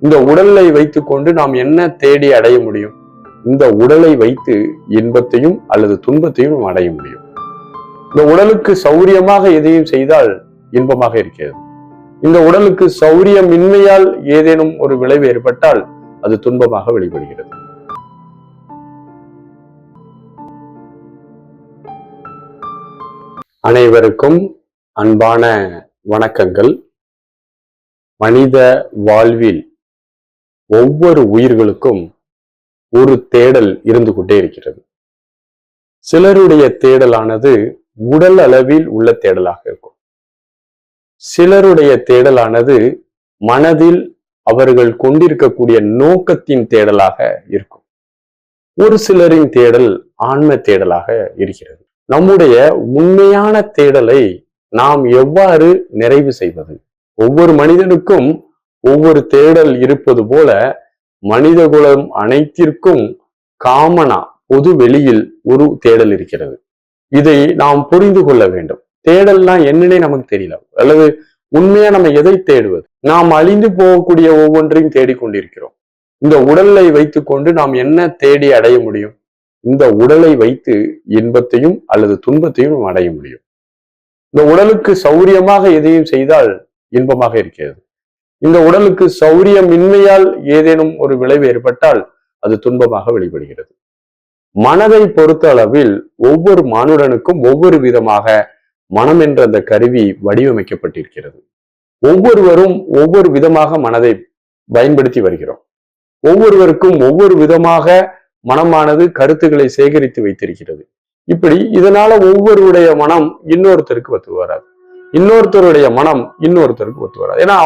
இந்த உடலை வைத்துக்கொண்டு நாம் என்ன தேடி அடைய முடியும்? இந்த உடலை வைத்து இன்பத்தையும் அல்லது துன்பத்தையும் நாம் அடைய முடியும். இந்த உடலுக்கு சௌரியமாக எதையும் செய்தால் இன்பமாக இருக்கிறது. இந்த உடலுக்கு சௌரியமின்மையால் ஏதேனும் ஒரு விளைவு ஏற்பட்டால் அது துன்பமாக வெளிப்படுகிறது. அனைவருக்கும் அன்பான வணக்கங்கள். மனித வாழ்வில் ஒவ்வொரு உயிர்களுக்கும் ஒரு தேடல் இருந்து கொண்டே இருக்கிறது. சிலருடைய தேடலானது உடல் அளவில் உள்ள தேடலாக இருக்கும். சிலருடைய தேடலானது மனதில் அவர்கள் கொண்டிருக்கக்கூடிய நோக்கத்தின் தேடலாக இருக்கும். ஒரு சிலரின் தேடல் ஆன்ம தேடலாக இருக்கிறது. நம்முடைய உண்மையான தேடலை நாம் எவ்வாறு நிறைவு செய்வது? ஒவ்வொரு மனிதனுக்கும் ஒவ்வொரு தேடல் இருப்பது போல மனித குலம் அனைத்திற்கும் காமனா பொது வெளியில் ஒரு தேடல் இருக்கிறது. இதை நாம் புரிந்து கொள்ள வேண்டும். தேடல்னா என்னன்னே நமக்கு தெரியல, அல்லது உண்மையா நம்ம எதை தேடுவது? நாம் அழிந்து போகக்கூடிய ஒவ்வொன்றையும் தேடிக்கொண்டிருக்கிறோம். இந்த உடலை வைத்துக்கொண்டு நாம் என்ன தேடி அடைய முடியும்? இந்த உடலை வைத்து இன்பத்தையும் அல்லது துன்பத்தையும் நாம் அடைய முடியும். இந்த உடலுக்கு சௌரியமாக எதையும் செய்தால் இன்பமாக இருக்கிறது. இந்த உடலுக்கு சௌரியமின்மையால் ஏதேனும் ஒரு விளைவு ஏற்பட்டால் அது துன்பமாக வெளிப்படுகிறது. மனதை பொறுத்த அளவில் ஒவ்வொரு மானுடனுக்கும் ஒவ்வொரு விதமாக மனம் என்ற அந்த கருவி வடிவமைக்கப்பட்டிருக்கிறது. ஒவ்வொருவரும் ஒவ்வொரு விதமாக மனதை பயன்படுத்தி வருகிறோம். ஒவ்வொருவருக்கும் ஒவ்வொரு விதமாக மனமானது கருத்துக்களை சேகரித்து வைத்திருக்கிறது. இப்படி இதனால ஒவ்வொருடைய மனம் இன்னொருத்தருக்கு ஒத்து வராது, இன்னொருத்தருடைய மனம் இன்னொருத்தருக்கு ஒத்து வராது. ஏன்னா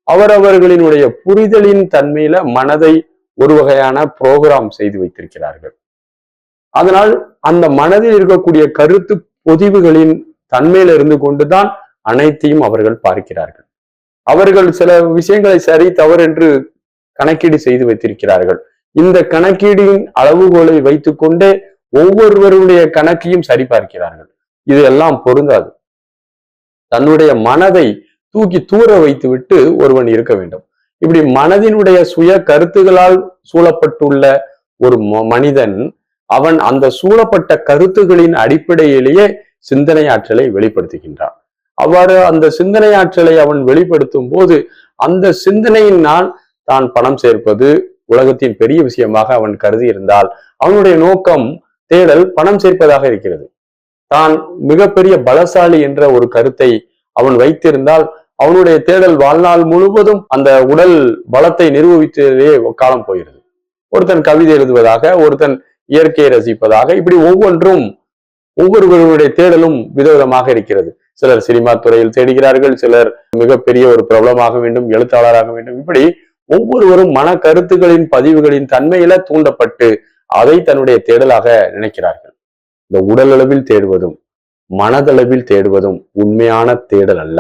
அவரவர்களினுடைய புரிதலின் தன்மையில மனதை ஒரு வகையான புரோகிராம் செய்து வைத்திருக்கிறார்கள். அதனால் அந்த மனதில் இருக்கக்கூடிய கருத்து பொதிவுகளின் தன்மையில இருந்து கொண்டுதான் அனைத்தையும் அவர்கள் பார்க்கிறார்கள். அவர்கள் சில விஷயங்களை சரி தவறு என்று கணக்கீடு செய்து வைத்திருக்கிறார்கள். இந்த கணக்கீடின் அளவுகோலை வைத்துக் கொண்டே ஒவ்வொருவருடைய கணக்கையும் சரி பார்க்கிறார்கள். இது எல்லாம் பொருந்தாது. தன்னுடைய மனதை தூக்கி தூர வைத்து விட்டு ஒருவன் இருக்க வேண்டும். இப்படி மனதினுடைய சுய கருத்துகளால் சூழப்பட்டுள்ள ஒரு மனிதன், அவன் அந்த சூழப்பட்ட கருத்துகளின் அடிப்படையிலேயே சிந்தனை ஆற்றலை வெளிப்படுத்துகின்றான். அவ்வாறு அந்த சிந்தனை ஆற்றலை அவன் வெளிப்படுத்தும் போது அந்த சிந்தனையினால் தான் பணம் சேர்ப்பது உலகத்தின் பெரிய விஷயமாக அவன் கருதி இருந்தால் அவனுடைய நோக்கம் தேடல் பணம் சேர்ப்பதாக இருக்கிறது. தான் மிகப்பெரிய பலசாலி என்ற ஒரு கருத்தை அவன் வைத்திருந்தால் அவனுடைய தேடல் வாழ்நாள் முழுவதும் அந்த உடல் பலத்தை நிரூபித்ததே காலம் போகிறது. ஒருத்தன் கவிதை எழுதுவதாக, ஒருத்தன் இயற்கையை ரசிப்பதாக, இப்படி ஒவ்வொருவருடைய தேடலும் விதவிதமாக இருக்கிறது. சிலர் சினிமா துறையில் தேடுகிறார்கள், சிலர் மிகப்பெரிய ஒரு பிரபலமாக வேண்டும், எழுத்தாளராக வேண்டும். இப்படி ஒவ்வொருவரும் மன கருத்துகளின் பதிவுகளின் தன்மையில தூண்டப்பட்டு அதை தன்னுடைய தேடலாக நினைக்கிறார்கள். இந்த உடல் அளவில் தேடுவதும் மனதளவில் தேடுவதும் உண்மையான தேடல் அல்ல.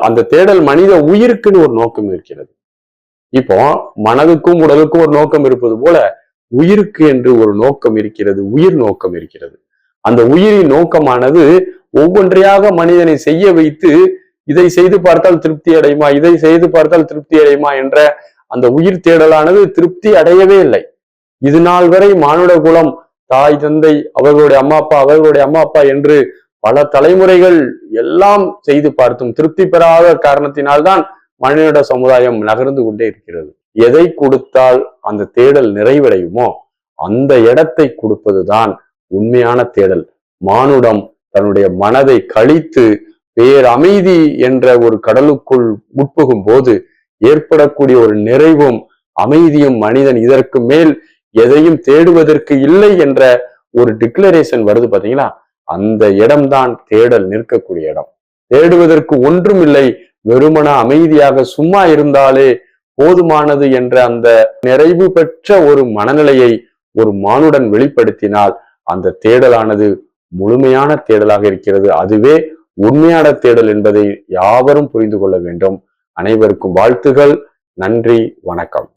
அந்த தேடல் மனித உயிருக்குன்னு ஒரு நோக்கம் இருக்கிறது. இப்போ மனதுக்கும் உடலுக்கும் ஒரு நோக்கம் இருப்பது போல உயிருக்கு என்று ஒரு நோக்கம் இருக்கிறது, உயிர் நோக்கம் இருக்கிறது. அந்த உயிரின் நோக்கமானது ஒவ்வொன்றையாக மனிதனை செய்ய வைத்து இதை செய்து பார்த்தால் திருப்தி அடையுமா, இதை செய்து பார்த்தால் திருப்தி அடையுமா என்ற அந்த உயிர் தேடலானது திருப்தி அடையவே இல்லை. இது நாள் வரை மானுட குலம் தாய் தந்தை அவர்களுடைய அம்மா அப்பா என்று பல தலைமுறைகள் எல்லாம் செய்து பார்த்தும் திருப்தி பெறாத காரணத்தினால்தான் மனித சமுதாயம் நகர்ந்து கொண்டே இருக்கிறது. எதை கொடுத்தால் அந்த தேடல் நிறைவடையுமோ அந்த இடத்தை கொடுப்பதுதான் உண்மையான தேடல். மானுடம் தன்னுடைய மனதை கழித்து பேரமைதி என்ற ஒரு கடலுக்குள் உட்புகும் போது ஏற்படக்கூடிய ஒரு நிறைவும் அமைதியும் மனிதன் இதற்கு மேல் எதையும் தேடுவதற்கு இல்லை என்ற ஒரு டிக்ளரேஷன் வருது பாத்தீங்களா, அந்த இடம்தான் தேடல் நிற்கக்கூடிய இடம். தேடுவதற்கு ஒன்றும் இல்லை, வெறுமன அமைதியாக சும்மா இருந்தாலே போதுமானது என்ற அந்த நிறைவு பெற்ற ஒரு மனநிலையை ஒரு மானுடன் வெளிப்படுத்தினால் அந்த தேடலானது முழுமையான தேடலாக இருக்கிறது. அதுவே உண்மையான தேடல் என்பதை யாவரும் புரிந்து கொள்ள வேண்டும். அனைவருக்கும் வாழ்த்துகள். நன்றி, வணக்கம்.